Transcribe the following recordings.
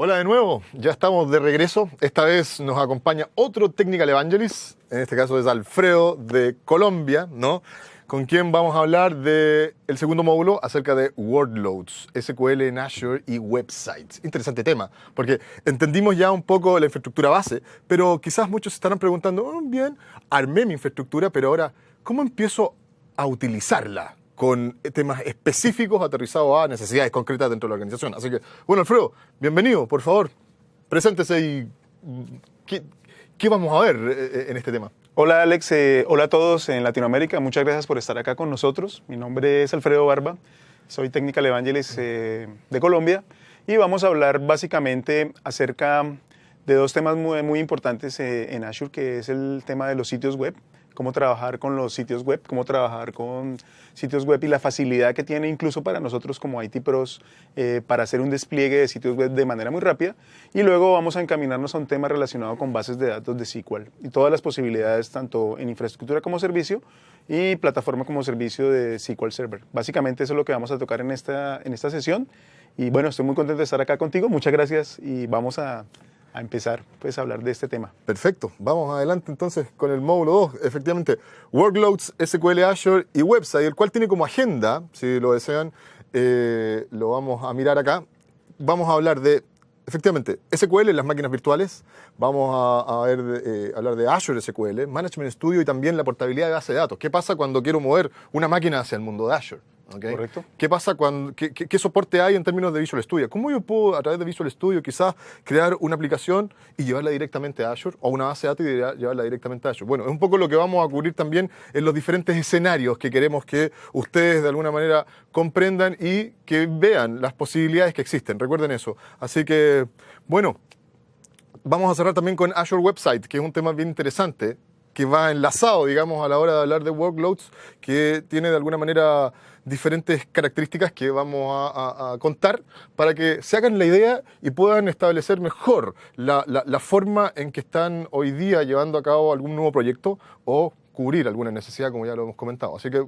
Hola de nuevo, ya estamos de regreso. Esta vez nos acompaña otro Technical Evangelist, en este caso es Alfredo de Colombia, ¿no? Con quien vamos a hablar del segundo módulo acerca de workloads, SQL en Azure y websites. Interesante tema, porque entendimos ya un poco la infraestructura base, pero quizás muchos se estarán preguntando, bien, armé mi infraestructura, pero ahora, ¿cómo empiezo a utilizarla? Con temas específicos aterrizados a necesidades concretas dentro de la organización. Así que, bueno, Alfredo, bienvenido, por favor, preséntese y ¿qué vamos a ver en este tema? Hola Alex, hola a todos en Latinoamérica, muchas gracias por estar acá con nosotros. Mi nombre es Alfredo Barba, soy Technical Evangelist de Colombia y vamos a hablar básicamente acerca de dos temas muy importantes en Azure, que es el tema de los sitios web, cómo trabajar con los sitios web, cómo trabajar con sitios web y la facilidad que tiene incluso para nosotros como IT Pros para hacer un despliegue de sitios web de manera muy rápida. Y luego vamos a encaminarnos a un tema relacionado con bases de datos de SQL y todas las posibilidades tanto en infraestructura como servicio y plataforma como servicio de SQL Server. Básicamente eso es lo que vamos a tocar en esta sesión. Y bueno, estoy muy contento de estar acá contigo. Muchas gracias y vamos a empezar pues, a hablar de este tema. Perfecto, vamos adelante entonces con el módulo 2, efectivamente, Workloads, SQL Azure y Website, el cual tiene como agenda, si lo desean, lo vamos a mirar acá. Vamos a hablar de, efectivamente, SQL en las máquinas virtuales, vamos a hablar de Azure SQL, Management Studio y también la portabilidad de base de datos. ¿Qué pasa cuando quiero mover una máquina hacia el mundo de Azure? ¿Okay? Correcto. ¿Qué pasa qué soporte hay en términos de Visual Studio? ¿Cómo yo puedo, a través de Visual Studio, quizás crear una aplicación y llevarla directamente a Azure o una base de datos y llevarla directamente a Azure? Bueno, es un poco lo que vamos a cubrir también en los diferentes escenarios que queremos que ustedes de alguna manera comprendan y que vean las posibilidades que existen. Recuerden eso. Así que, bueno, vamos a cerrar también con Azure Website, que es un tema bien interesante, que va enlazado, digamos, a la hora de hablar de workloads, que tiene de alguna manera diferentes características que vamos a contar para que se hagan la idea y puedan establecer mejor la forma en que están hoy día llevando a cabo algún nuevo proyecto o cubrir alguna necesidad, como ya lo hemos comentado. Así que,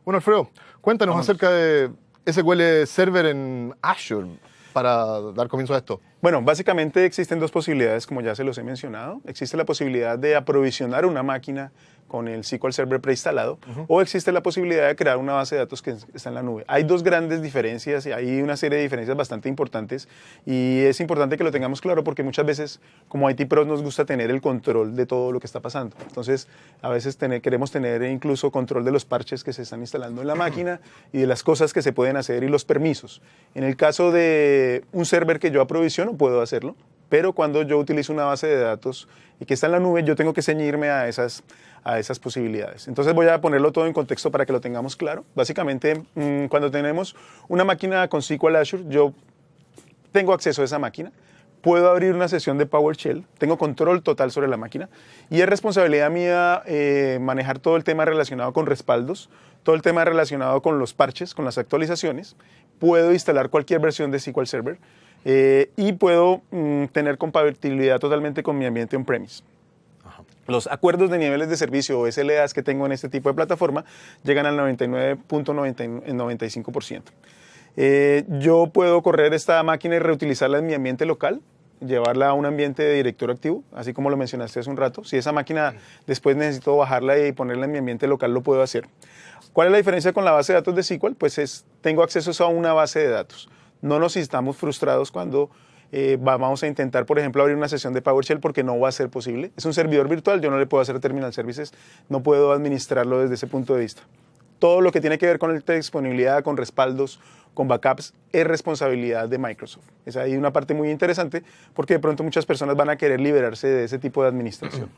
bueno, Alfredo, cuéntanos acerca de SQL Server en Azure para dar comienzo a esto. Bueno, básicamente existen dos posibilidades, como ya se los he mencionado. Existe la posibilidad de aprovisionar una máquina con el SQL Server preinstalado, o existe la posibilidad de crear una base de datos que está en la nube. Hay dos grandes diferencias y hay una serie de diferencias bastante importantes y es importante que lo tengamos claro porque muchas veces como IT Pros nos gusta tener el control de todo lo que está pasando. Entonces, a veces queremos tener incluso control de los parches que se están instalando en la máquina y de las cosas que se pueden hacer y los permisos. En el caso de un server que yo aprovisiono, puedo hacerlo, pero cuando yo utilizo una base de datos y que está en la nube, yo tengo que ceñirme a esas posibilidades. Entonces voy a ponerlo todo en contexto para que lo tengamos claro. Básicamente, cuando tenemos una máquina con SQL Azure, yo tengo acceso a esa máquina, puedo abrir una sesión de PowerShell, tengo control total sobre la máquina y es responsabilidad mía manejar todo el tema relacionado con respaldos, todo el tema relacionado con los parches, con las actualizaciones. Puedo instalar cualquier versión de SQL Server y puedo tener compatibilidad totalmente con mi ambiente on-premise. Los acuerdos de niveles de servicio o SLAs que tengo en este tipo de plataforma llegan al 99.95%. Yo puedo correr esta máquina y reutilizarla en mi ambiente local, llevarla a un ambiente de directorio activo, así como lo mencionaste hace un rato. Si esa máquina después necesito bajarla y ponerla en mi ambiente local, lo puedo hacer. ¿Cuál es la diferencia con la base de datos de SQL? Pues tengo acceso a una base de datos. No nos estamos frustrados cuando vamos a intentar, por ejemplo, abrir una sesión de PowerShell porque no va a ser posible. Es un servidor virtual, yo no le puedo hacer terminal services, no puedo administrarlo desde ese punto de vista. Todo lo que tiene que ver con la disponibilidad, con respaldos, con backups, es responsabilidad de Microsoft. Es ahí una parte muy interesante porque de pronto muchas personas van a querer liberarse de ese tipo de administración.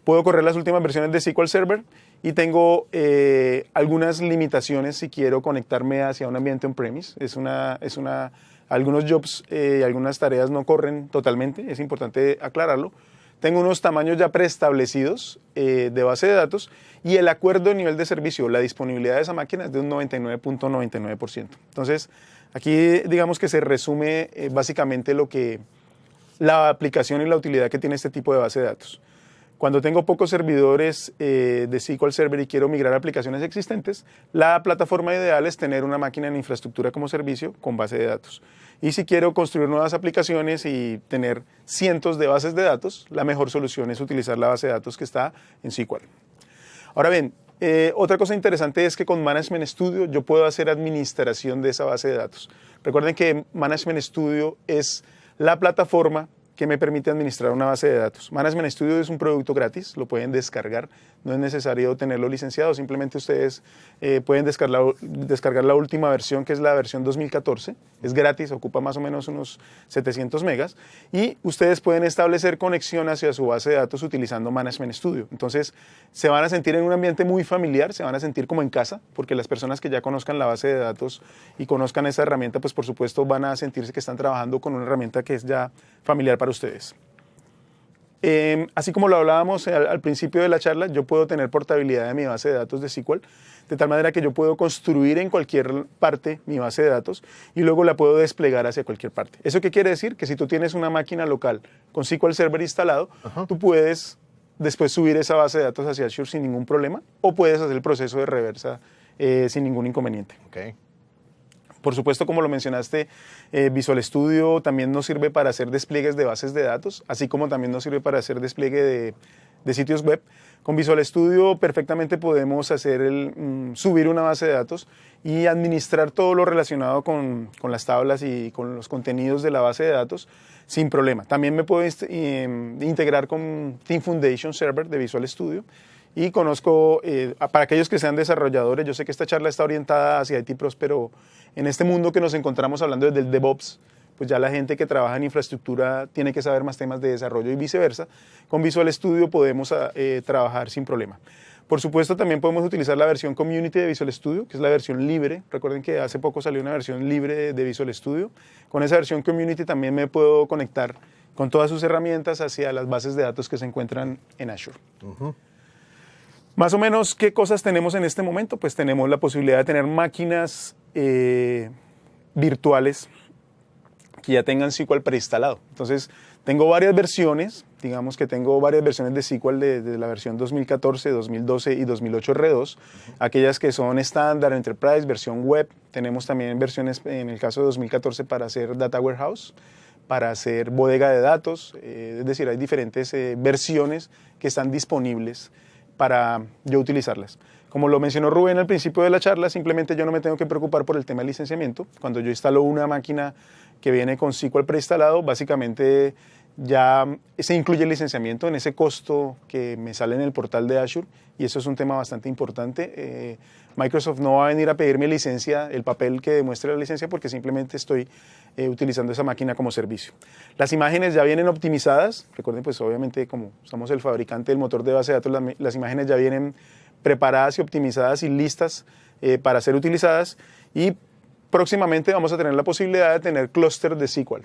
Puedo correr las últimas versiones de SQL Server y tengo algunas limitaciones si quiero conectarme hacia un ambiente on-premise. Algunos jobs y algunas tareas no corren totalmente, es importante aclararlo. Tengo unos tamaños ya preestablecidos de base de datos y el acuerdo de nivel de servicio, la disponibilidad de esa máquina es de un 99.99%. Entonces, aquí digamos que se resume básicamente lo que la aplicación y la utilidad que tiene este tipo de base de datos. Cuando tengo pocos servidores de SQL Server y quiero migrar a aplicaciones existentes, la plataforma ideal es tener una máquina en infraestructura como servicio con base de datos. Y si quiero construir nuevas aplicaciones y tener cientos de bases de datos, la mejor solución es utilizar la base de datos que está en SQL. Ahora bien, otra cosa interesante es que con Management Studio yo puedo hacer administración de esa base de datos. Recuerden que Management Studio es la plataforma que me permite administrar una base de datos. Management Studio es un producto gratis, lo pueden descargar, no es necesario tenerlo licenciado, simplemente ustedes pueden descargar la última versión, que es la versión 2014, es gratis, ocupa más o menos unos 700 megas, y ustedes pueden establecer conexión hacia su base de datos utilizando Management Studio. Entonces, se van a sentir en un ambiente muy familiar, se van a sentir como en casa, porque las personas que ya conozcan la base de datos y conozcan esa herramienta, pues por supuesto van a sentirse que están trabajando con una herramienta que es ya familiar para ustedes. Así como lo hablábamos al principio de la charla, yo puedo tener portabilidad de mi base de datos de SQL, de tal manera que yo puedo construir en cualquier parte mi base de datos y luego la puedo desplegar hacia cualquier parte. ¿Eso qué quiere decir? Que si tú tienes una máquina local con SQL Server instalado, tú puedes después subir esa base de datos hacia Azure sin ningún problema, o puedes hacer el proceso de reversa sin ningún inconveniente. Okay. Por supuesto, como lo mencionaste, Visual Studio también nos sirve para hacer despliegues de bases de datos, así como también nos sirve para hacer despliegue de sitios web. Con Visual Studio perfectamente podemos hacer subir una base de datos y administrar todo lo relacionado con las tablas y con los contenidos de la base de datos sin problema. También me puedo integrar con Team Foundation Server de Visual Studio. Y conozco, para aquellos que sean desarrolladores, yo sé que esta charla está orientada hacia IT Pros, pero en este mundo que nos encontramos hablando del DevOps, pues ya la gente que trabaja en infraestructura tiene que saber más temas de desarrollo y viceversa. Con Visual Studio podemos trabajar sin problema. Por supuesto, también podemos utilizar la versión Community de Visual Studio, que es la versión libre. Recuerden que hace poco salió una versión libre de Visual Studio. Con esa versión Community también me puedo conectar con todas sus herramientas hacia las bases de datos que se encuentran en Azure. Más o menos, ¿qué cosas tenemos en este momento? Pues tenemos la posibilidad de tener máquinas virtuales que ya tengan SQL preinstalado. Entonces, tengo varias versiones, digamos que tengo varias versiones de SQL de la versión 2014, 2012 y 2008 R2, aquellas que son estándar, Enterprise, versión web. Tenemos también versiones, en el caso de 2014, para hacer Data Warehouse, para hacer bodega de datos, es decir, hay diferentes versiones que están disponibles para yo utilizarlas. Como lo mencionó Rubén al principio de la charla, simplemente yo no me tengo que preocupar por el tema de licenciamiento. Cuando yo instalo una máquina que viene con SQL preinstalado, básicamente ya se incluye el licenciamiento en ese costo que me sale en el portal de Azure, y eso es un tema bastante importante. Microsoft no va a venir a pedirme licencia, el papel que demuestre la licencia, porque simplemente estoy utilizando esa máquina como servicio. Las imágenes ya vienen optimizadas. Recuerden, pues obviamente, como somos el fabricante del motor de base de datos, las imágenes ya vienen preparadas y optimizadas y listas para ser utilizadas, y próximamente vamos a tener la posibilidad de tener clúster de SQL,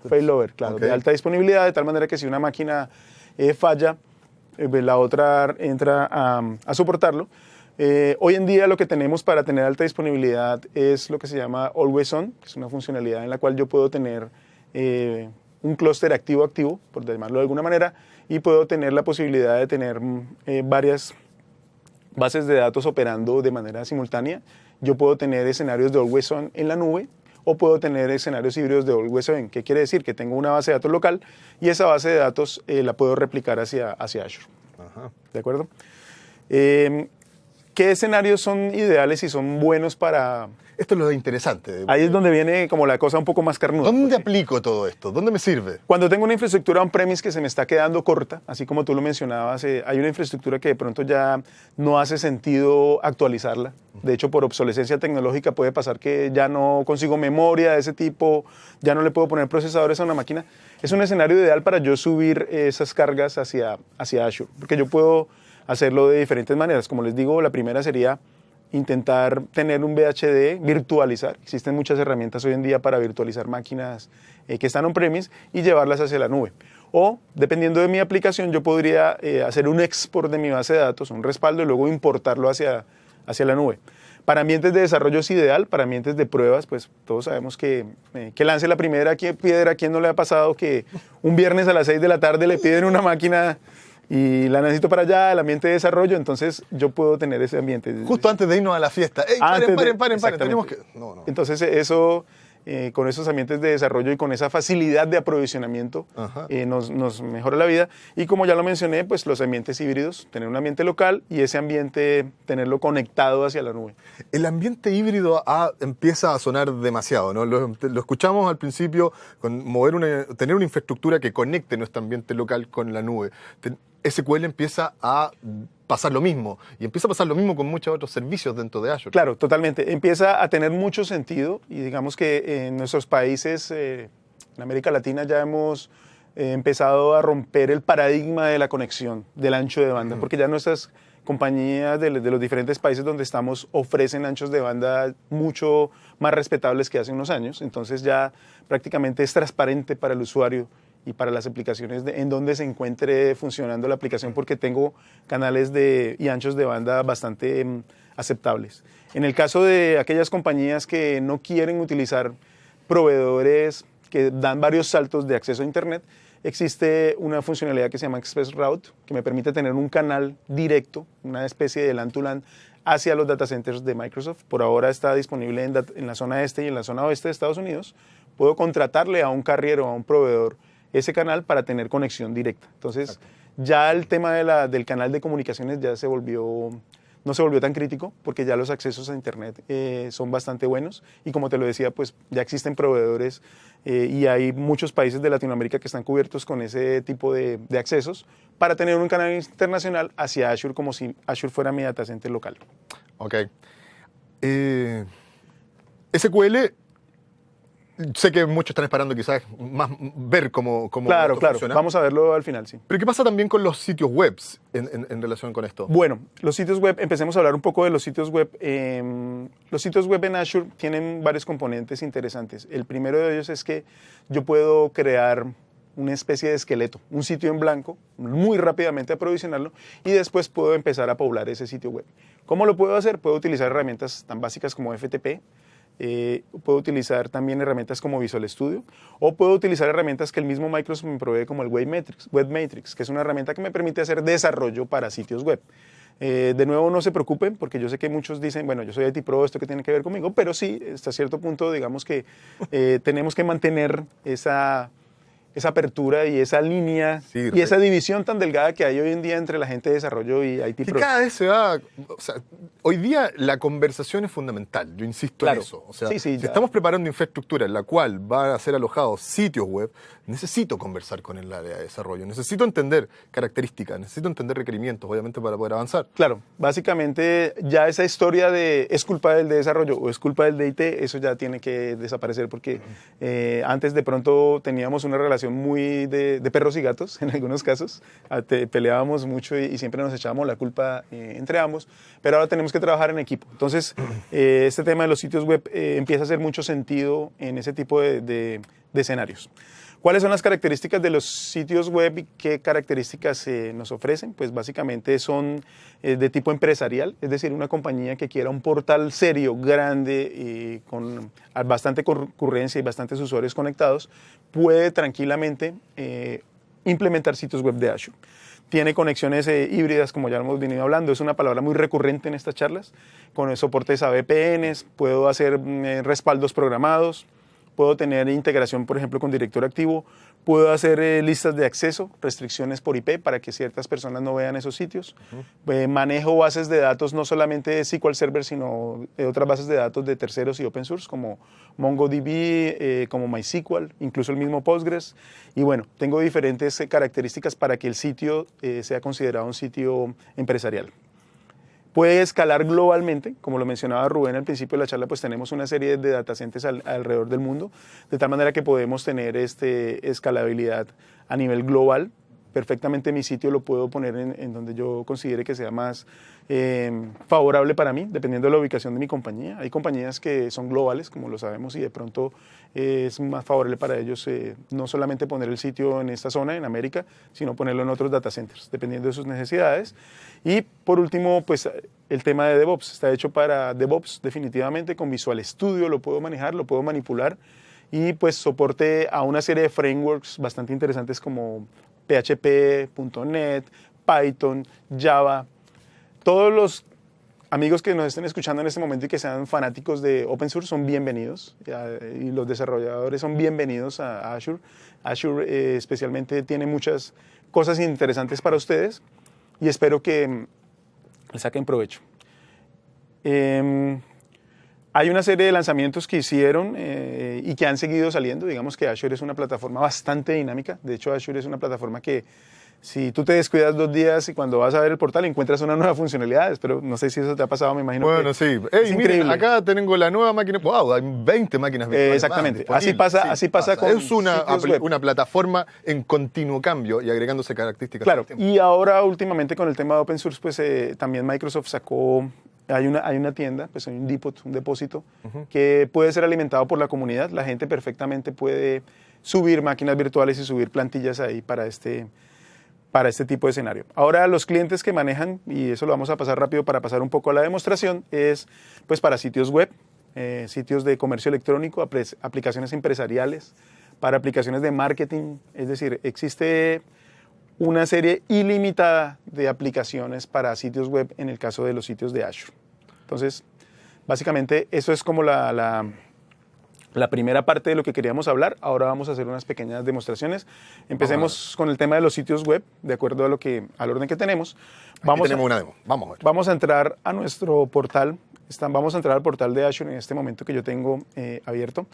failover, claro, de alta disponibilidad, de tal manera que si una máquina falla, la otra entra a soportarlo. Hoy en día lo que tenemos para tener alta disponibilidad es lo que se llama Always On, que es una funcionalidad en la cual yo puedo tener un clúster activo, por llamarlo de alguna manera, y puedo tener la posibilidad de tener varias bases de datos operando de manera simultánea. Yo puedo tener escenarios de Always On en la nube, o puedo tener escenarios híbridos de Always On. ¿Qué quiere decir? Que tengo una base de datos local y esa base de datos la puedo replicar hacia Azure. Ajá. ¿De acuerdo? ¿Qué escenarios son ideales y son buenos para...? Esto es lo interesante. Ahí es donde viene como la cosa un poco más carnuda. ¿Dónde aplico todo esto? ¿Dónde me sirve? Cuando tengo una infraestructura on-premise que se me está quedando corta, así como tú lo mencionabas, hay una infraestructura que de pronto ya no hace sentido actualizarla. De hecho, por obsolescencia tecnológica puede pasar que ya no consigo memoria de ese tipo, ya no le puedo poner procesadores a una máquina. Es un escenario ideal para yo subir esas cargas hacia Azure, porque yo puedo hacerlo de diferentes maneras. Como les digo, la primera sería intentar tener un VHD, virtualizar. Existen muchas herramientas hoy en día para virtualizar máquinas que están on-premise y llevarlas hacia la nube. O, dependiendo de mi aplicación, yo podría hacer un export de mi base de datos, un respaldo, y luego importarlo hacia la nube. Para ambientes de desarrollo es ideal, para ambientes de pruebas, pues todos sabemos que lance la primera piedra. ¿A quién no le ha pasado que un viernes a las 6 de la tarde le piden una máquina y la necesito para allá, el ambiente de desarrollo? Entonces yo puedo tener ese ambiente. Justo antes de irnos a la fiesta. ¡Ey, paren! Tenemos que... No. Entonces eso, con esos ambientes de desarrollo y con esa facilidad de aprovisionamiento, nos mejora la vida. Y como ya lo mencioné, pues los ambientes híbridos, tener un ambiente local y ese ambiente tenerlo conectado hacia la nube. El ambiente híbrido empieza a sonar demasiado, ¿no? Lo escuchamos al principio, con tener una infraestructura que conecte nuestro ambiente local con la nube. SQL empieza a pasar lo mismo, y empieza a pasar lo mismo con muchos otros servicios dentro de Azure. Claro, totalmente. Empieza a tener mucho sentido, y digamos que en nuestros países, en América Latina, ya hemos empezado a romper el paradigma de la conexión, del ancho de banda, porque ya nuestras compañías de los diferentes países donde estamos ofrecen anchos de banda mucho más respetables que hace unos años. Entonces ya prácticamente es transparente para el usuario y para las aplicaciones en donde se encuentre funcionando la aplicación, porque tengo canales y anchos de banda bastante aceptables. En el caso de aquellas compañías que no quieren utilizar proveedores que dan varios saltos de acceso a Internet, existe una funcionalidad que se llama Express Route, que me permite tener un canal directo, una especie de LAN to LAN, hacia los data centers de Microsoft. Por ahora está disponible en la zona este y en la zona oeste de Estados Unidos. Puedo contratarle a un carrier o a un proveedor ese canal para tener conexión directa. Entonces, ya el tema del canal de comunicaciones ya no se volvió tan crítico, porque ya los accesos a Internet son bastante buenos, y como te lo decía, pues ya existen proveedores y hay muchos países de Latinoamérica que están cubiertos con ese tipo de accesos para tener un canal internacional hacia Azure, como si Azure fuera mi data center local. Ok. SQL... Sé que muchos están esperando quizás más ver cómo Claro, funciona. Vamos a verlo al final, sí. Pero ¿qué pasa también con los sitios web en relación con esto? Bueno, los sitios web, empecemos a hablar un poco de los sitios web. Los sitios web en Azure tienen varios componentes interesantes. El primero de ellos es que yo puedo crear una especie de esqueleto, un sitio en blanco, muy rápidamente aprovisionarlo, y después puedo empezar a poblar ese sitio web. ¿Cómo lo puedo hacer? Puedo utilizar herramientas tan básicas como FTP, puedo utilizar también herramientas como Visual Studio, o puedo utilizar herramientas que el mismo Microsoft me provee, como el Webmatrix, que es una herramienta que me permite hacer desarrollo para sitios web. De nuevo, no se preocupen, porque yo sé que muchos dicen, bueno, yo soy IT Pro, ¿esto qué tiene que ver conmigo? Pero sí, hasta cierto punto, digamos que tenemos que mantener esa apertura y esa línea y esa división tan delgada que hay hoy en día entre la gente de desarrollo y IT Pro. Que cada vez se va... O sea, hoy día la conversación es fundamental, yo insisto en eso. O sea, si estamos preparando infraestructura en la cual van a ser alojados sitios web, necesito conversar con el área de desarrollo, necesito entender características, necesito entender requerimientos, obviamente, para poder avanzar. Claro, básicamente ya esa historia de es culpa del de desarrollo o es culpa del de IT, eso ya tiene que desaparecer, porque antes de pronto teníamos una relación muy de perros y gatos en algunos casos, peleábamos mucho y siempre nos echábamos la culpa entre ambos, pero ahora tenemos que trabajar en equipo. Entonces, este tema de los sitios web empieza a hacer mucho sentido en ese tipo de escenarios. ¿Cuáles son las características de los sitios web y qué características nos ofrecen? Pues básicamente son de tipo empresarial, es decir, una compañía que quiera un portal serio, grande y con bastante concurrencia y bastantes usuarios conectados, puede tranquilamente implementar sitios web de Azure. Tiene conexiones híbridas, como ya hemos venido hablando, es una palabra muy recurrente en estas charlas, con soportes a VPNs, puedo hacer respaldos programados, puedo tener integración, por ejemplo, con directorio activo, puedo hacer listas de acceso, restricciones por IP para que ciertas personas no vean esos sitios. Manejo bases de datos, no solamente de SQL Server, sino de otras bases de datos de terceros y open source, como MongoDB, como MySQL, incluso el mismo Postgres. Y bueno, tengo diferentes características para que el sitio sea considerado un sitio empresarial. Puede escalar globalmente, como lo mencionaba Rubén al principio de la charla, pues tenemos una serie de data centers alrededor del mundo, de tal manera que podemos tener escalabilidad a nivel global. perfectamente mi sitio lo puedo poner en donde yo considere que sea más favorable para mí, dependiendo de la ubicación de mi compañía. Hay compañías que son globales, como lo sabemos, y de pronto es más favorable para ellos no solamente poner el sitio en esta zona, en América, sino ponerlo en otros data centers, dependiendo de sus necesidades. Y por último, pues el tema de DevOps. Está hecho para DevOps definitivamente, con Visual Studio lo puedo manejar, lo puedo manipular, y pues soporte a una serie de frameworks bastante interesantes como PHP, .NET, Python, Java. Todos los amigos que nos estén escuchando en este momento y que sean fanáticos de open source son bienvenidos, y los desarrolladores son bienvenidos a Azure. Azure especialmente tiene muchas cosas interesantes para ustedes y espero que le saquen provecho. Hay una serie de lanzamientos que hicieron y que han seguido saliendo. Digamos que Azure es una plataforma bastante dinámica. De hecho, Azure es una plataforma que si tú te descuidas 2 días y cuando vas a ver el portal encuentras una nueva funcionalidad, pero no sé si eso te ha pasado, me imagino. Bueno, que sí. es increíble. Miren, acá tengo la nueva máquina. ¡Wow! Hay 20 máquinas virtuales. Exactamente. Más Así pasa con Es sitios web. una plataforma en continuo cambio y agregándose características. Claro, todo el tiempo. y ahora últimamente con el tema de open source, pues también Microsoft sacó, hay una tienda, pues hay un depósito, que puede ser alimentado por la comunidad. La gente perfectamente puede subir máquinas virtuales y subir plantillas ahí para este tipo de escenario. Ahora los clientes que manejan, y eso lo vamos a pasar rápido para pasar un poco a la demostración, es pues para sitios web, sitios de comercio electrónico, aplicaciones empresariales, para aplicaciones de marketing. Es decir, existe una serie ilimitada de aplicaciones para sitios web en el caso de los sitios de Azure. Entonces, básicamente eso es como la primera parte de lo que queríamos hablar. Ahora vamos a hacer unas pequeñas demostraciones. Empecemos con el tema de los sitios web, de acuerdo al orden que tenemos. Tenemos una demo. Vamos a ver. Vamos a entrar a nuestro portal. Vamos a entrar al portal de Azure en este momento que yo tengo abierto.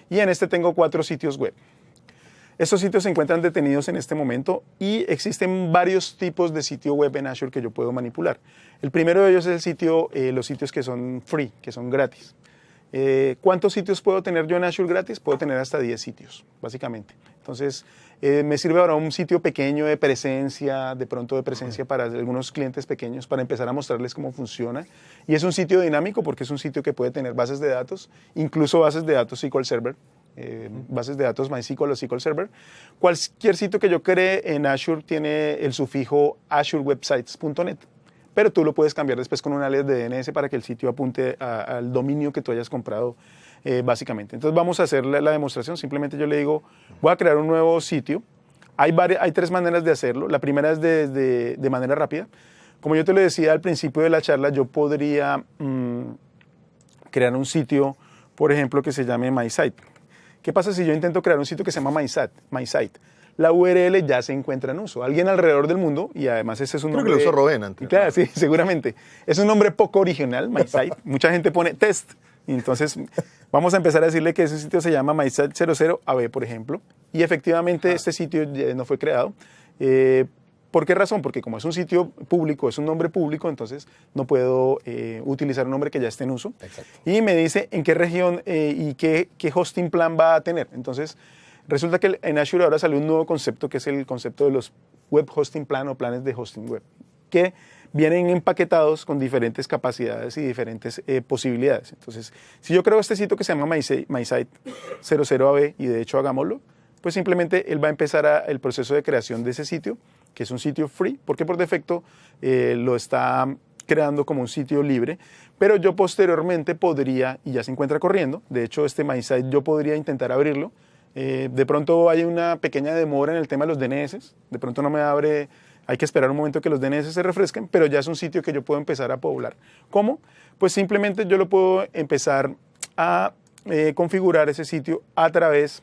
Y en este tengo 4 sitios web. Estos sitios se encuentran detenidos en este momento y existen varios tipos de sitio web en Azure que yo puedo manipular. El primero de ellos es los sitios que son free, que son gratis. ¿Cuántos sitios puedo tener yo en Azure gratis? Puedo tener hasta 10 sitios, básicamente. Entonces, me sirve ahora un sitio pequeño de presencia, de pronto de presencia para algunos clientes pequeños, para empezar a mostrarles cómo funciona. Y es un sitio dinámico porque es un sitio que puede tener bases de datos, incluso bases de datos SQL Server, bases de datos MySQL o SQL Server. Cualquier sitio que yo cree en Azure tiene el sufijo azurewebsites.net. Pero tú lo puedes cambiar después con un alias de DNS para que el sitio apunte al dominio que tú hayas comprado, básicamente. Entonces vamos a hacer la demostración. Simplemente yo le digo, voy a crear un nuevo sitio. Hay 3 maneras de hacerlo. La primera es de manera rápida. Como yo te lo decía al principio de la charla, yo podría crear un sitio, por ejemplo, que se llame MySite. ¿Qué pasa si yo intento crear un sitio que se llama MySite? La URL ya se encuentra en uso. Alguien alrededor del mundo, y además ese es un nombre... Creo que lo usó Robén antes. Claro, sí, seguramente. Es un nombre poco original, MySite. Mucha gente pone test. Y entonces vamos a empezar a decirle que ese sitio se llama MySite00AB, por ejemplo. Y efectivamente este sitio ya no fue creado. ¿Por qué razón? Porque como es un sitio público, es un nombre público, entonces no puedo utilizar un nombre que ya esté en uso. Exacto. Y me dice en qué región y qué hosting plan va a tener. Entonces, resulta que en Azure ahora salió un nuevo concepto, que es el concepto de los Web Hosting Plan o planes de hosting web, que vienen empaquetados con diferentes capacidades y diferentes posibilidades. Entonces, si yo creo este sitio que se llama MySite00AB, y de hecho hagámoslo, pues simplemente él va a empezar el proceso de creación de ese sitio, que es un sitio free, porque por defecto lo está creando como un sitio libre, pero yo posteriormente podría, y ya se encuentra corriendo, de hecho este MySite yo podría intentar abrirlo. De pronto hay una pequeña demora en el tema de los DNS, de pronto no me abre, hay que esperar un momento que los DNS se refresquen, pero ya es un sitio que yo puedo empezar a poblar. ¿Cómo? Pues simplemente yo lo puedo empezar a configurar ese sitio a través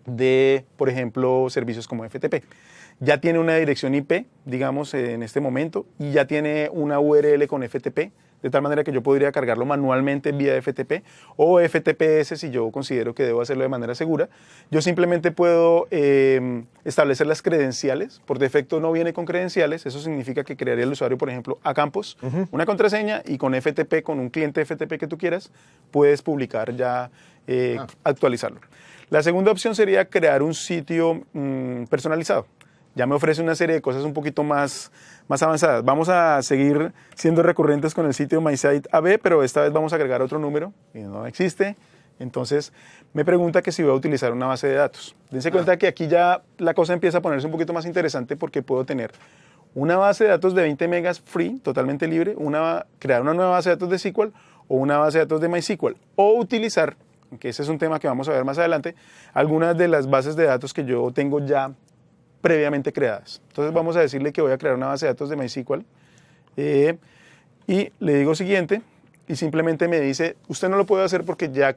de, por ejemplo, servicios como FTP. Ya tiene una dirección IP, digamos, en este momento, y ya tiene una URL con FTP, de tal manera que yo podría cargarlo manualmente vía FTP o FTPS si yo considero que debo hacerlo de manera segura. Yo simplemente puedo establecer las credenciales. Por defecto no viene con credenciales, eso significa que crearía el usuario, por ejemplo, a campos, una contraseña, y con FTP, con un cliente FTP que tú quieras, puedes publicar ya, actualizarlo. La segunda opción sería crear un sitio personalizado. ya me ofrece una serie de cosas un poquito más avanzadas. Vamos a seguir siendo recurrentes con el sitio MySite AB, pero esta vez vamos a agregar otro número y no existe. Entonces me pregunta que si voy a utilizar una base de datos. Dense cuenta que aquí ya la cosa empieza a ponerse un poquito más interesante porque puedo tener una base de datos de 20 megas free, totalmente libre, crear una nueva base de datos de SQL o una base de datos de MySQL, o utilizar, que ese es un tema que vamos a ver más adelante, algunas de las bases de datos que yo tengo ya previamente creadas. Entonces vamos a decirle que voy a crear una base de datos de MySQL y le digo siguiente y simplemente me dice, usted no lo puede hacer porque ya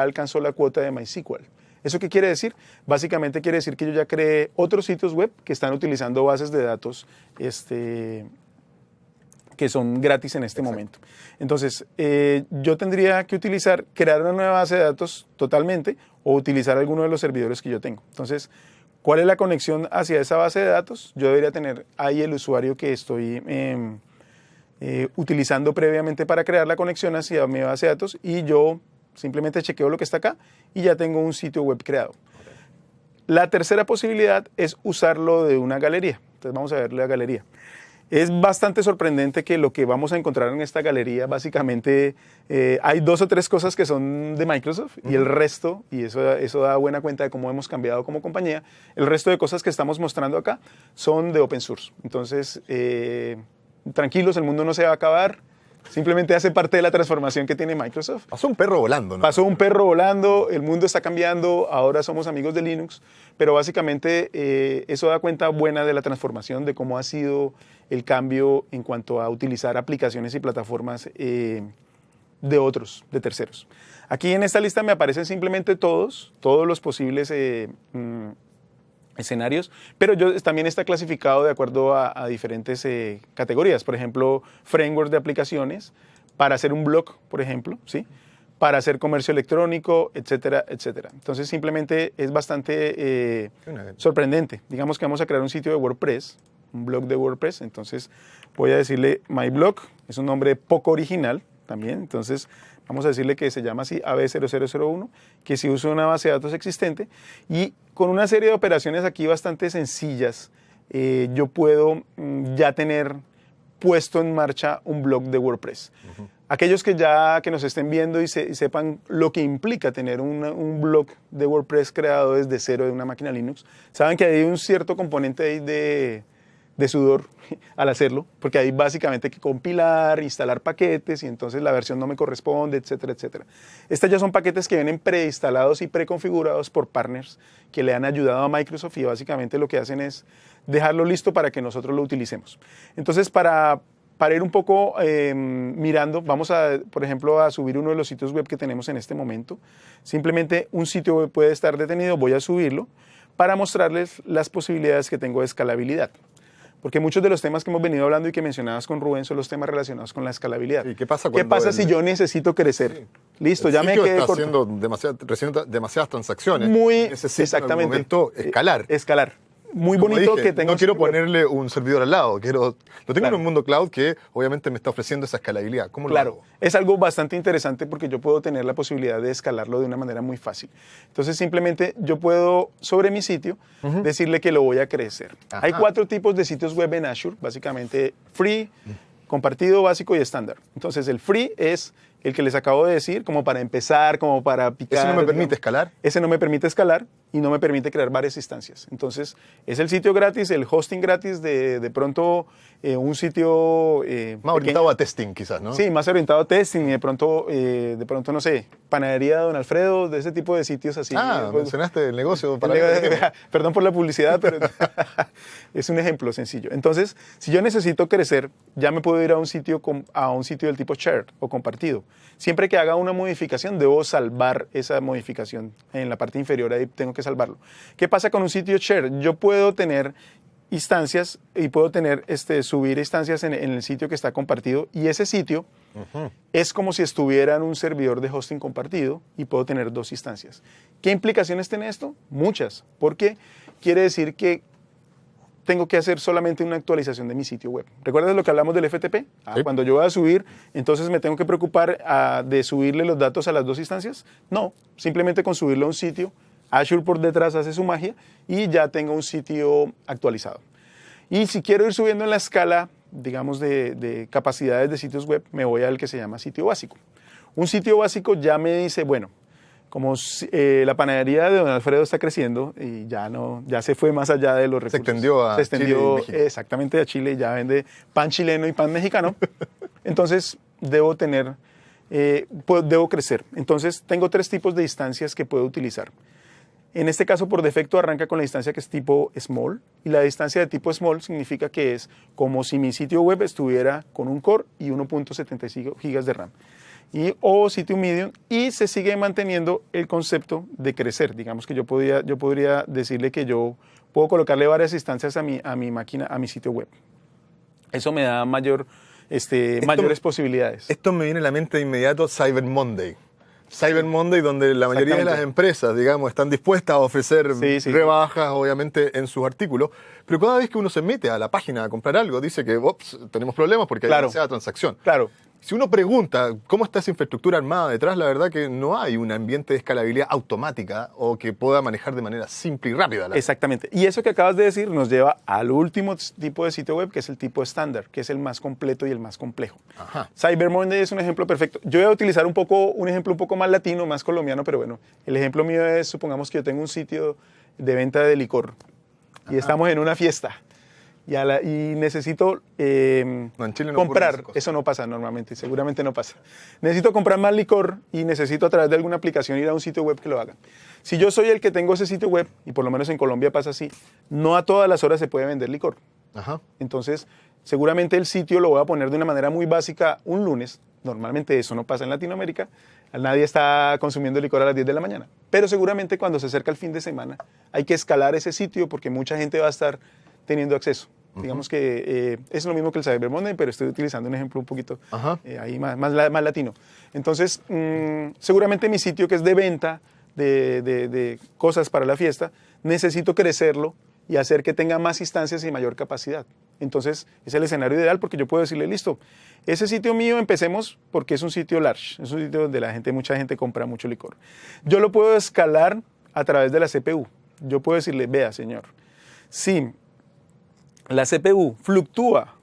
alcanzó la cuota de MySQL. ¿Eso qué quiere decir? Básicamente quiere decir que yo ya creé otros sitios web que están utilizando bases de datos que son gratis en este momento. Entonces, yo tendría que crear una nueva base de datos totalmente o utilizar alguno de los servidores que yo tengo. Entonces, ¿cuál es la conexión hacia esa base de datos? Yo debería tener ahí el usuario que estoy utilizando previamente para crear la conexión hacia mi base de datos y yo simplemente chequeo lo que está acá y ya tengo un sitio web creado. La tercera posibilidad es usarlo de una galería. Entonces vamos a ver la galería. Es bastante sorprendente que lo que vamos a encontrar en esta galería, básicamente hay 2 o 3 cosas que son de Microsoft y el resto, y eso da buena cuenta de cómo hemos cambiado como compañía, el resto de cosas que estamos mostrando acá son de open source. Entonces, tranquilos, el mundo no se va a acabar. Simplemente hace parte de la transformación que tiene Microsoft. Pasó un perro volando, ¿no? Pasó un perro volando, el mundo está cambiando, ahora somos amigos de Linux, pero básicamente eso da cuenta buena de la transformación, de cómo ha sido el cambio en cuanto a utilizar aplicaciones y plataformas de terceros. Aquí en esta lista me aparecen simplemente todos los posibles escenarios, pero también está clasificado de acuerdo a diferentes categorías. Por ejemplo, frameworks de aplicaciones para hacer un blog, por ejemplo, ¿sí? Para hacer comercio electrónico, etcétera, etcétera. Entonces, simplemente es bastante sorprendente. Digamos que vamos a crear un sitio de WordPress, un blog de WordPress. Entonces, voy a decirle my blog, es un nombre poco original también. Entonces, vamos a decirle que se llama así AB0001, que si uso una base de datos existente y con una serie de operaciones aquí bastante sencillas, yo puedo ya tener puesto en marcha un blog de WordPress. Aquellos que nos estén viendo y sepan lo que implica tener un blog de WordPress creado desde cero de una máquina Linux, saben que hay un cierto componente ahí de sudor al hacerlo, porque hay básicamente que compilar, instalar paquetes y entonces la versión no me corresponde, etcétera, etcétera. Estos ya son paquetes que vienen preinstalados y preconfigurados por partners que le han ayudado a Microsoft y básicamente lo que hacen es dejarlo listo para que nosotros lo utilicemos. Entonces, para ir un poco mirando, vamos por ejemplo, a subir uno de los sitios web que tenemos en este momento. Simplemente un sitio web puede estar detenido, voy a subirlo para mostrarles las posibilidades que tengo de escalabilidad. Porque muchos de los temas que hemos venido hablando y que mencionabas con Rubén son los temas relacionados con la escalabilidad. ¿Y qué pasa si yo necesito crecer? Sí. Listo, ya me quedé está haciendo demasiadas transacciones. Exactamente. En algún momento escalar. Escalar. Muy Como bonito dije, que tenga. no quiero ponerle un servidor al lado. Lo tengo Claro. en un mundo cloud que obviamente me está ofreciendo esa escalabilidad. ¿Cómo lo Claro, hago? es algo bastante interesante porque yo puedo tener la posibilidad de escalarlo de una manera muy fácil. Entonces, simplemente yo puedo, sobre mi sitio, decirle que lo voy a crecer. Ajá. Hay 4 tipos de sitios web en Azure, básicamente free, compartido, básico y estándar. Entonces, el free es el que les acabo de decir, como para empezar, como para picar. ¿Ese no me permite escalar? Ese no me permite escalar y no me permite crear varias instancias. Entonces, es el sitio gratis, el hosting gratis de pronto un sitio... Más orientado a testing, quizás, ¿no? Sí, más orientado a testing y de pronto, no sé, Panadería de Don Alfredo, de ese tipo de sitios así. Mencionaste el negocio. Perdón por la publicidad, pero es un ejemplo sencillo. Entonces, si yo necesito crecer, ya me puedo ir a un sitio del tipo shared o compartido. Siempre que haga una modificación, debo salvar esa modificación. En la parte inferior ahí tengo que salvarlo. ¿Qué pasa con un sitio shared? Yo puedo tener instancias y puedo subir instancias en el sitio que está compartido y ese sitio es como si estuviera en un servidor de hosting compartido y puedo tener 2 instancias. ¿Qué implicaciones tiene esto? Muchas, porque quiere decir que tengo que hacer solamente una actualización de mi sitio web. ¿Recuerdas lo que hablamos del FTP? Sí. Cuando yo voy a subir, entonces me tengo que preocupar de subirle los datos a las 2 instancias. No, simplemente con subirlo a un sitio Azure por detrás hace su magia y ya tengo un sitio actualizado. Y si quiero ir subiendo en la escala, digamos, de capacidades de sitios web, me voy al que se llama sitio básico. Un sitio básico ya me dice, bueno, como la panadería de Don Alfredo está creciendo y ya se fue más allá de los recursos. Se extendió a Chile y exactamente a Chile, ya vende pan chileno y pan mexicano. Entonces debo crecer. Entonces tengo 3 tipos de instancias que puedo utilizar. En este caso, por defecto, arranca con la instancia que es tipo small, y la distancia de tipo small significa que es como si mi sitio web estuviera con un core y 1.75 gigas de RAM. O sitio medium, y se sigue manteniendo el concepto de crecer. Digamos que yo podría decirle que yo puedo colocarle varias instancias a mi máquina, a mi sitio web. Eso me da mayores posibilidades. Esto me viene a la mente de inmediato Cyber Monday. Cyber Monday, donde la mayoría de las empresas, digamos, están dispuestas a ofrecer rebajas, obviamente, en sus artículos, pero cada vez que uno se mete a la página a comprar algo, dice que tenemos problemas porque hay demasiada transacción. Claro. Si uno pregunta cómo está esa infraestructura armada detrás, la verdad que no hay un ambiente de escalabilidad automática o que pueda manejar de manera simple y rápida. Exactamente. Y eso que acabas de decir nos lleva al último tipo de sitio web, que es el tipo estándar, que es el más completo y el más complejo. Ajá. Cyber Monday es un ejemplo perfecto. Yo voy a utilizar un ejemplo un poco más latino, más colombiano, pero bueno, el ejemplo mío es, supongamos que yo tengo un sitio de venta de licor y estamos en una fiesta. Y necesito comprar, eso no pasa normalmente, seguramente no pasa. Necesito comprar más licor y necesito a través de alguna aplicación ir a un sitio web que lo haga. Si yo soy el que tengo ese sitio web, y por lo menos en Colombia pasa así, no a todas las horas se puede vender licor. Ajá. Entonces, seguramente el sitio lo voy a poner de una manera muy básica un lunes. Normalmente eso no pasa en Latinoamérica. Nadie está consumiendo licor a las 10 de la mañana. Pero seguramente cuando se acerca el fin de semana hay que escalar ese sitio porque mucha gente va a estar teniendo acceso. Digamos que es lo mismo que el Cyber Monday, pero estoy utilizando un ejemplo un poquito ahí más latino. Entonces, seguramente mi sitio que es de venta de cosas para la fiesta, necesito crecerlo y hacer que tenga más instancias y mayor capacidad. Entonces, es el escenario ideal porque yo puedo decirle, listo, ese sitio mío empecemos porque es un sitio large, es un sitio donde mucha gente compra mucho licor. Yo lo puedo escalar a través de la CPU. Yo puedo decirle, vea, señor, sí, la CPU fluctúa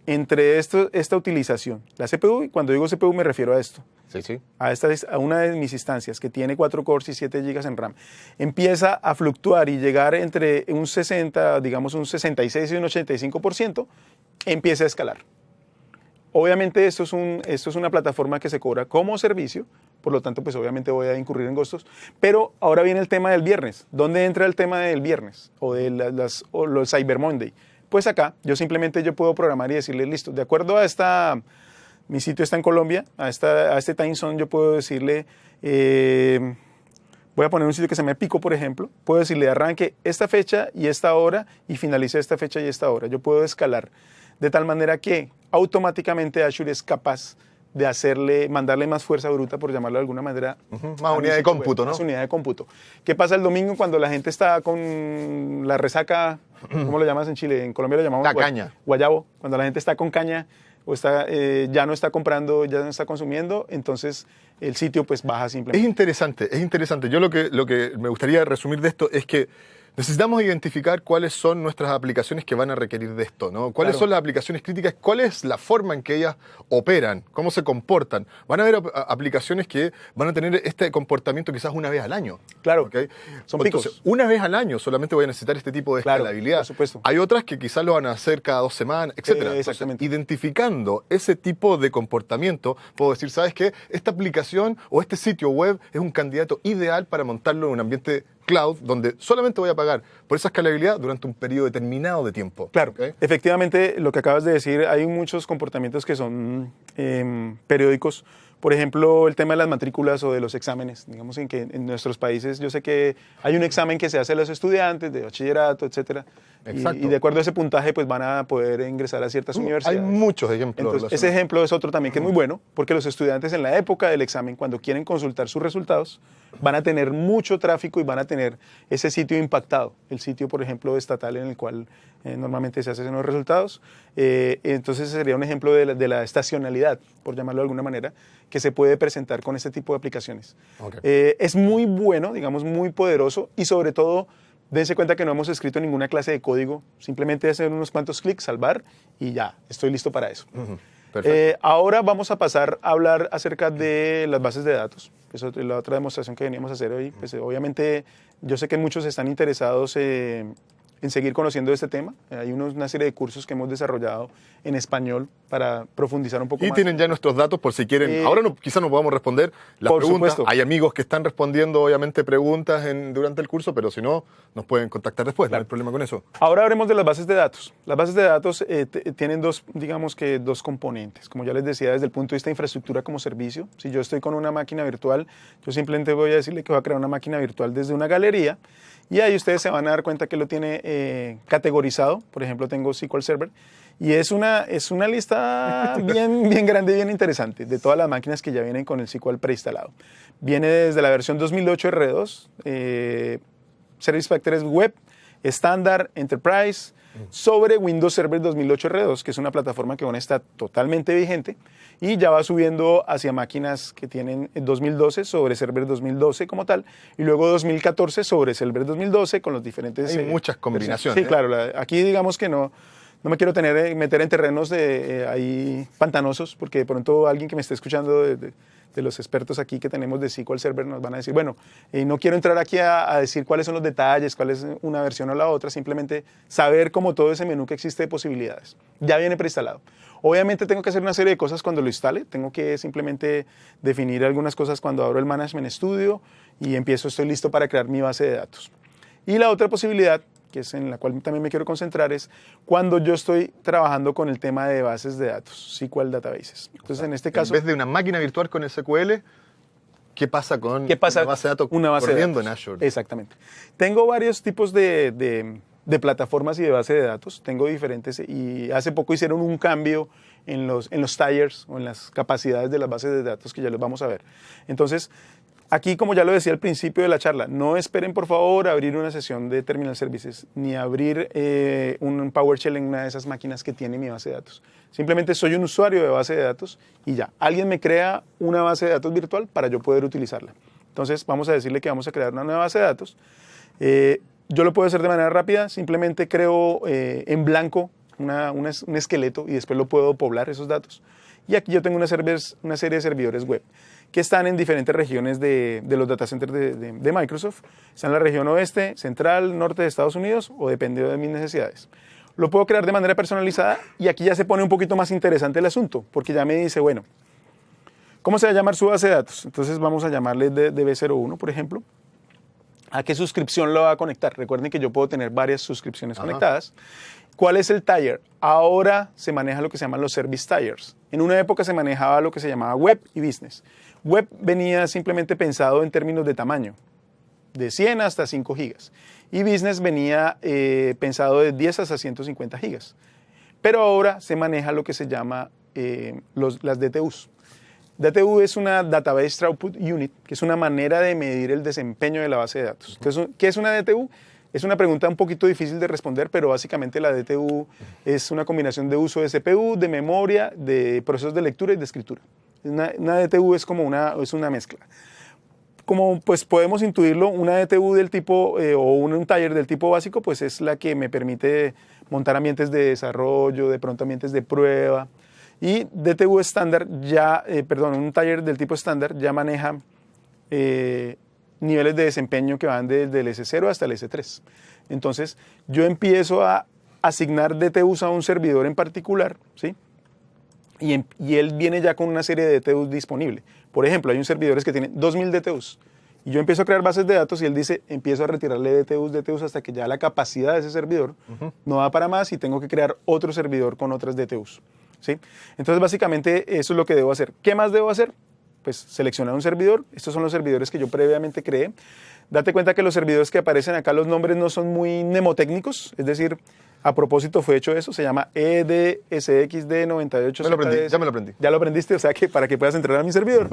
entre esta utilización. La CPU, y cuando digo CPU me refiero a esto. Sí. A una de mis instancias que tiene 4 cores y 7 GB en RAM. Empieza a fluctuar y llegar entre un 60, digamos un 66 y un 85%, empieza a escalar. Obviamente esto es una plataforma que se cobra como servicio, por lo tanto pues obviamente voy a incurrir en costos, pero ahora viene el tema del viernes. ¿Dónde entra el tema del viernes o de los Cyber Monday? Pues acá yo puedo programar y decirle, listo, de acuerdo a mi sitio está en Colombia, a este time zone yo puedo decirle, voy a poner un sitio que se llama Pico, por ejemplo, puedo decirle arranque esta fecha y esta hora y finalice esta fecha y esta hora. Yo puedo escalar de tal manera que automáticamente Azure es capaz de mandarle más fuerza bruta, por llamarlo de alguna manera. Más unidad de cómputo, ¿no? Más unidad de cómputo. ¿Qué pasa el domingo cuando la gente está con la resaca? ¿Cómo lo llamas en Chile? En Colombia lo llamamos la caña. Guayabo. Cuando la gente está con caña o ya no está comprando, ya no está consumiendo, entonces el sitio pues baja simplemente. Es interesante. Yo lo que me gustaría resumir de esto es que necesitamos identificar cuáles son nuestras aplicaciones que van a requerir de esto, ¿no? ¿Cuáles son las aplicaciones críticas? ¿Cuál es la forma en que ellas operan? ¿Cómo se comportan? Van a haber aplicaciones que van a tener este comportamiento quizás una vez al año. Claro, ¿okay? son picos. Entonces, una vez al año solamente voy a necesitar este tipo de escalabilidad. Por supuesto. Hay otras que quizás lo van a hacer cada 2 semanas, etc. Exactamente. Identificando ese tipo de comportamiento, puedo decir, ¿sabes qué? Esta aplicación o este sitio web es un candidato ideal para montarlo en un ambiente cloud, donde solamente voy a pagar por esa escalabilidad durante un periodo determinado de tiempo. Claro, ¿okay? Efectivamente, lo que acabas de decir, hay muchos comportamientos que son periódicos. Por ejemplo, el tema de las matrículas o de los exámenes. Digamos que en nuestros países yo sé que hay un examen que se hace a los estudiantes de bachillerato, etcétera. Y de acuerdo a ese puntaje pues van a poder ingresar a ciertas universidades. Hay muchos ejemplos. Entonces, ese ejemplo es otro también que es muy bueno, porque los estudiantes en la época del examen, cuando quieren consultar sus resultados, van a tener mucho tráfico y van a tener ese sitio impactado. El sitio, por ejemplo, estatal en el cual Normalmente se hacen en los resultados. Entonces sería un ejemplo de la estacionalidad, por llamarlo de alguna manera, que se puede presentar con este tipo de aplicaciones. Okay. Es muy bueno, digamos, muy poderoso y sobre todo, dense cuenta que no hemos escrito ninguna clase de código, simplemente hacer unos cuantos clics, salvar y ya, estoy listo para eso. Perfecto. Ahora vamos a pasar a hablar acerca de las bases de datos. Eso es la otra demostración que veníamos a hacer hoy. Pues, obviamente, yo sé que muchos están interesados en seguir conociendo este tema. Hay una serie de cursos que hemos desarrollado en español para profundizar un poco Y más. tienen ya nuestros datos por si quieren. Ahora no, quizás no podamos responder las Por preguntas. supuesto. Hay amigos que están respondiendo, obviamente, preguntas durante el curso, pero si no, nos pueden contactar después. Claro. No hay problema con eso. Ahora hablemos de las bases de datos. Las bases de datos tienen digamos que dos componentes. Como ya les decía, desde el punto de vista de infraestructura como servicio, si yo estoy con una máquina virtual, yo simplemente voy a decirle que voy a crear una máquina virtual desde una galería y ahí ustedes se van a dar cuenta que lo tiene categorizado. Por ejemplo, tengo SQL Server y es una lista bien grande y bien interesante de todas las máquinas que ya vienen con el SQL preinstalado. Viene desde la versión 2008 R2, Service Factories Web, Standard, Enterprise, sobre Windows Server 2008 R2, que es una plataforma que aún está totalmente vigente y ya va subiendo hacia máquinas que tienen 2012 sobre Server 2012 como tal y luego 2014 sobre Server 2012 con los diferentes... Hay muchas combinaciones. Sí, claro. Aquí digamos que no me quiero meter en terrenos ahí pantanosos porque de pronto alguien que me esté escuchando de los expertos aquí que tenemos de SQL Server nos van a decir, bueno, no quiero entrar aquí a decir cuáles son los detalles, cuál es una versión o la otra, simplemente saber como todo ese menú que existe de posibilidades. Ya viene preinstalado. Obviamente tengo que hacer una serie de cosas cuando lo instale, tengo que simplemente definir algunas cosas cuando abro el Management Studio y estoy listo para crear mi base de datos. Y la otra posibilidad, que es en la cual también me quiero concentrar, es cuando yo estoy trabajando con el tema de bases de datos, SQL Databases. Entonces, en este caso... En vez de una máquina virtual con SQL, ¿qué pasa con una base de datos corriendo en Azure? Exactamente. Tengo varios tipos de plataformas y de base de datos. Tengo diferentes y hace poco hicieron un cambio en los tiers o en las capacidades de las bases de datos que ya los vamos a ver. Entonces, aquí, como ya lo decía al principio de la charla, no esperen por favor abrir una sesión de Terminal Services ni abrir un PowerShell en una de esas máquinas que tiene mi base de datos. Simplemente soy un usuario de base de datos y ya. Alguien me crea una base de datos virtual para yo poder utilizarla. Entonces vamos a decirle que vamos a crear una nueva base de datos. Yo lo puedo hacer de manera rápida, simplemente creo en blanco un esqueleto y después lo puedo poblar esos datos. Y aquí yo tengo una serie de servidores web que están en diferentes regiones de los data centers de Microsoft. Están en la región oeste, central, norte de Estados Unidos o dependiendo de mis necesidades. Lo puedo crear de manera personalizada y aquí ya se pone un poquito más interesante el asunto, porque ya me dice, bueno, ¿cómo se va a llamar su base de datos? Entonces vamos a llamarle DB01, por ejemplo. ¿A qué suscripción lo va a conectar? Recuerden que yo puedo tener varias suscripciones conectadas. ¿Cuál es el tier? Ahora se maneja lo que se llaman los service tiers. En una época se manejaba lo que se llamaba web y business. Web venía simplemente pensado en términos de tamaño, de 100 hasta 5 gigas. Y business venía pensado de 10 hasta 150 gigas. Pero ahora se maneja lo que se llama las DTUs. DTU es una Database Throughput Unit, que es una manera de medir el desempeño de la base de datos. Entonces, ¿qué es una DTU? Es una pregunta un poquito difícil de responder, pero básicamente la DTU es una combinación de uso de CPU, de memoria, de procesos de lectura y de escritura. Una DTU es como es una mezcla. Como pues podemos intuirlo, una DTU del tipo o un tier del tipo básico pues es la que me permite montar ambientes de desarrollo, de pronto ambientes de prueba. Y DTU estándar un tier del tipo estándar ya maneja niveles de desempeño que van desde el S0 hasta el S3. Entonces, yo empiezo a asignar DTUs a un servidor en particular, ¿sí? Y él viene ya con una serie de DTUs disponible. Por ejemplo, hay un servidores que tienen 2000 DTUs. Y yo empiezo a crear bases de datos y él dice, empiezo a retirarle DTUs hasta que ya la capacidad de ese servidor no da para más y tengo que crear otro servidor con otras DTUs, ¿sí? Entonces, básicamente, eso es lo que debo hacer. ¿Qué más debo hacer? Pues seleccionar un servidor. Estos son los servidores que yo previamente creé. Date cuenta que los servidores que aparecen acá, los nombres no son muy mnemotécnicos, es decir, A propósito fue hecho eso, se llama EDSXD98. Ya me lo aprendí. Ya lo aprendiste, o sea que para que puedas entrar a mi servidor.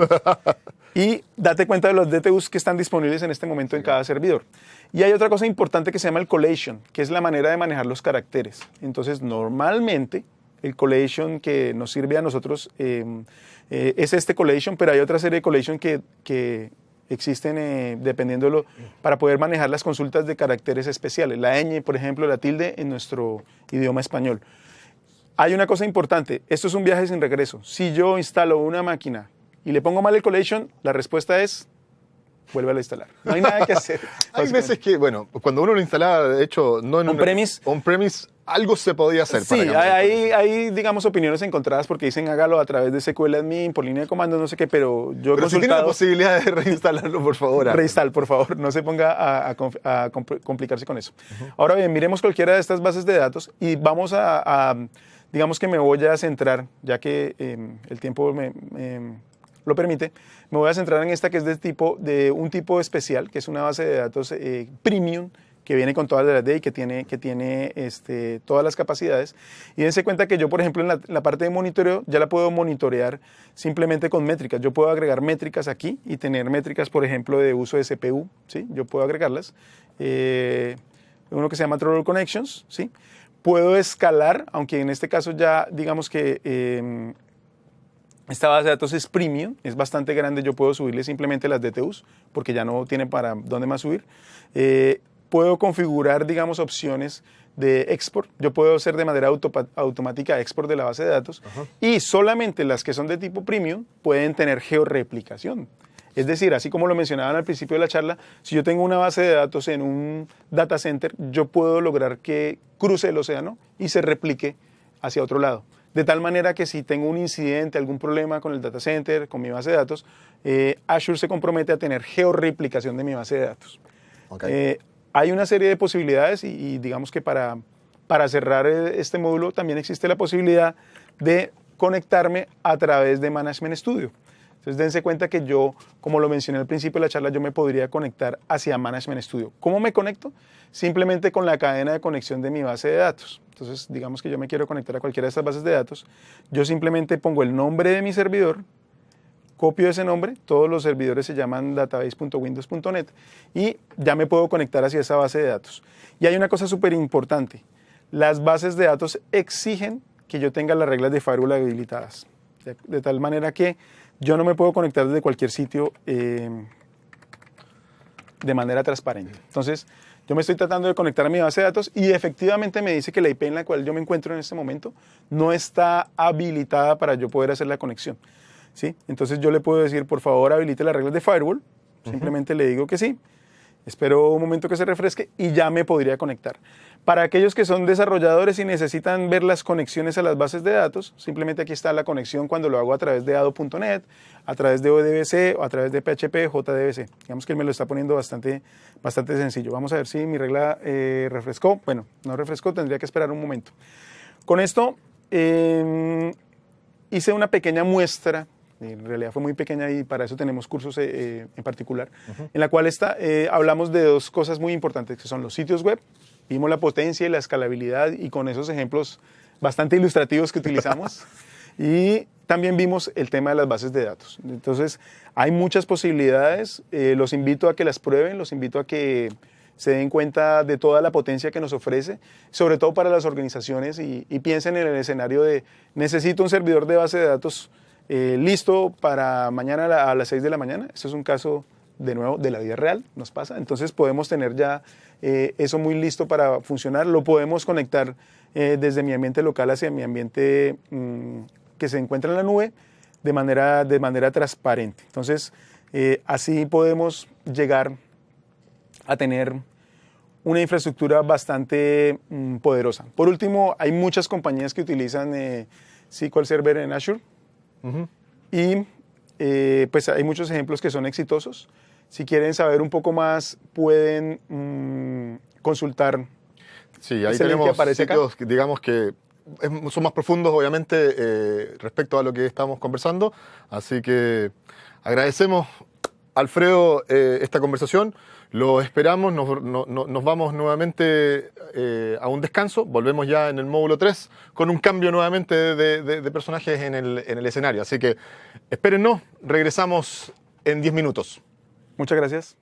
Y date cuenta de los DTUs que están disponibles en este momento en cada servidor. Y hay otra cosa importante que se llama el collation, que es la manera de manejar los caracteres. Entonces, normalmente, el collation que nos sirve a nosotros es este collation, pero hay otra serie de collation que existen dependiéndolo para poder manejar las consultas de caracteres especiales. La ñ, por ejemplo, la tilde en nuestro idioma español. Hay una cosa importante, esto es un viaje sin regreso. Si yo instalo una máquina y le pongo mal el collation, la respuesta es vuelve a instalar. No hay nada que hacer. Hay veces que, bueno, cuando uno lo instalaba, de hecho, no en on-premise, algo se podía hacer. Sí, hay, digamos, opiniones encontradas porque dicen hágalo a través de SQL Admin, por línea de comandos, no sé qué, pero yo he consultado... si tiene la posibilidad de reinstalarlo, por favor. Reinstall, por favor, no se ponga a complicarse con eso. Ahora bien, miremos cualquiera de estas bases de datos y vamos digamos que me voy a centrar, ya que el tiempo lo permite, me voy a centrar en esta que es de un tipo especial, que es una base de datos premium, que viene con todas las y que tiene todas las capacidades. Y dense cuenta que yo, por ejemplo, en la parte de monitoreo, ya la puedo monitorear simplemente con métricas. Yo puedo agregar métricas aquí y tener métricas, por ejemplo, de uso de CPU, ¿sí? Yo puedo agregarlas. Uno que se llama True Connections, ¿sí? Puedo escalar, aunque en este caso ya, digamos que esta base de datos es premium, es bastante grande, yo puedo subirle simplemente las DTUs, porque ya no tiene para dónde más subir. Puedo configurar, digamos, opciones de export. Yo puedo hacer de manera automática export de la base de datos. Y solamente las que son de tipo premium pueden tener georreplicación. Es decir, así como lo mencionaban al principio de la charla, si yo tengo una base de datos en un data center, yo puedo lograr que cruce el océano y se replique hacia otro lado. De tal manera que si tengo un incidente, algún problema con el data center, con mi base de datos, Azure se compromete a tener georreplicación de mi base de datos. Okay. Hay una serie de posibilidades y digamos que para cerrar este módulo también existe la posibilidad de conectarme a través de Management Studio. Entonces dense cuenta que yo, como lo mencioné al principio de la charla, yo me podría conectar hacia Management Studio. ¿Cómo me conecto? Simplemente con la cadena de conexión de mi base de datos. Entonces digamos que yo me quiero conectar a cualquiera de estas bases de datos. Yo simplemente pongo el nombre de mi servidor, copio ese nombre, todos los servidores se llaman database.windows.net y ya me puedo conectar hacia esa base de datos. Y hay una cosa súper importante, las bases de datos exigen que yo tenga las reglas de firewall habilitadas, de tal manera que yo no me puedo conectar desde cualquier sitio de manera transparente. Entonces, yo me estoy tratando de conectar a mi base de datos y efectivamente me dice que la IP en la cual yo me encuentro en este momento no está habilitada para yo poder hacer la conexión. ¿Sí? Entonces yo le puedo decir, por favor, habilite las reglas de firewall. Simplemente le digo que sí. Espero un momento que se refresque y ya me podría conectar. Para aquellos que son desarrolladores y necesitan ver las conexiones a las bases de datos, simplemente aquí está la conexión cuando lo hago a través de Ado.net, a través de ODBC o a través de PHP JDBC. Digamos que él me lo está poniendo bastante sencillo. Vamos a ver si mi regla refrescó. Bueno, no refrescó, tendría que esperar un momento. Con esto hice una pequeña muestra. En realidad fue muy pequeña y para eso tenemos cursos en particular, en la cual hablamos de dos cosas muy importantes, que son los sitios web. Vimos la potencia y la escalabilidad y con esos ejemplos bastante ilustrativos que utilizamos. Y también vimos el tema de las bases de datos. Entonces, hay muchas posibilidades. Los invito a que las prueben, los invito a que se den cuenta de toda la potencia que nos ofrece, sobre todo para las organizaciones y piensen en el escenario de necesito un servidor de base de datos listo para mañana a las 6 de la mañana. Esto es un caso, de nuevo, de la vida real, nos pasa. Entonces podemos tener ya eso muy listo para funcionar. Lo podemos conectar desde mi ambiente local hacia mi ambiente que se encuentra en la nube de manera transparente. Entonces, así podemos llegar a tener una infraestructura bastante poderosa. Por último, hay muchas compañías que utilizan SQL Server en Azure. Y pues hay muchos ejemplos que son exitosos. Si quieren saber un poco más, pueden consultar. Sí, ahí tenemos sitios que, digamos que son más profundos, obviamente, respecto a lo que estamos conversando. Así que agradecemos, Alfredo, esta conversación. Lo esperamos, nos vamos nuevamente a un descanso, volvemos ya en el módulo 3 con un cambio nuevamente de personajes en el escenario. Así que espérennos, regresamos en 10 minutos. Muchas gracias.